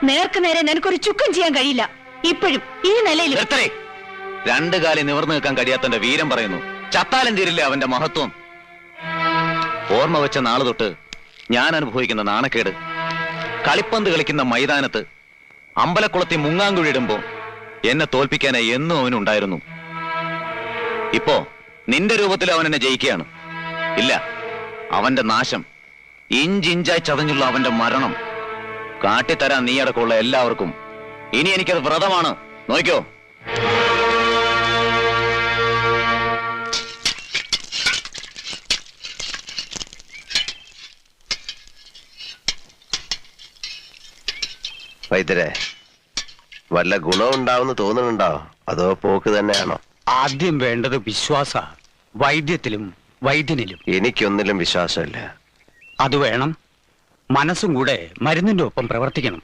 നേർക്ക് നേരെ നിനക്കൊരു ചുക്കം ചെയ്യാൻ കഴിയില്ല. ഇപ്പോഴും ഈ നിലയിൽ രണ്ടു കാലി നിവർന്നു നിൽക്കാൻ കഴിയാത്തന്റെ വീരം പറയുന്നു. ചത്താലും തീരില്ല അവന്റെ മഹത്വം. ഓർമ്മ വെച്ച നാള് തൊട്ട് ഞാൻ അനുഭവിക്കുന്ന നാണക്കേട്. കളിപ്പന്ത് കളിക്കുന്ന മൈതാനത്ത് അമ്പലക്കുളത്തി മുങ്ങാങ്കുഴിയിടുമ്പോ എന്നെ തോൽപ്പിക്കാനായി എന്നും അവനുണ്ടായിരുന്നു. ഇപ്പോ നിന്റെ രൂപത്തിൽ അവൻ എന്നെ ജയിക്കുകയാണ്. ഇല്ല, അവന്റെ നാശം, ഇഞ്ചിഞ്ചായി ചതഞ്ഞുള്ള അവന്റെ മരണം കാട്ടിത്തരാൻ നീ അടക്കമുള്ള എല്ലാവർക്കും. ഇനി എനിക്കത് വ്രതമാണ്. നോക്കിയോ? വൈദ്യരെ, വല്ല ഗുണമുണ്ടാവുന്ന തോന്നുന്നുണ്ടോ, അതോ പോക്ക് തന്നെയാണോ? ആദ്യം വേണ്ടത് വിശ്വാസ. വൈദ്യത്തിലും വൈദ്യനിലും. എനിക്കൊന്നിലും വിശ്വാസമില്ല. അത് വേണം. മനസ്സും കൂടെ മരുന്നിന്റെ ഒപ്പം പ്രവർത്തിക്കണം.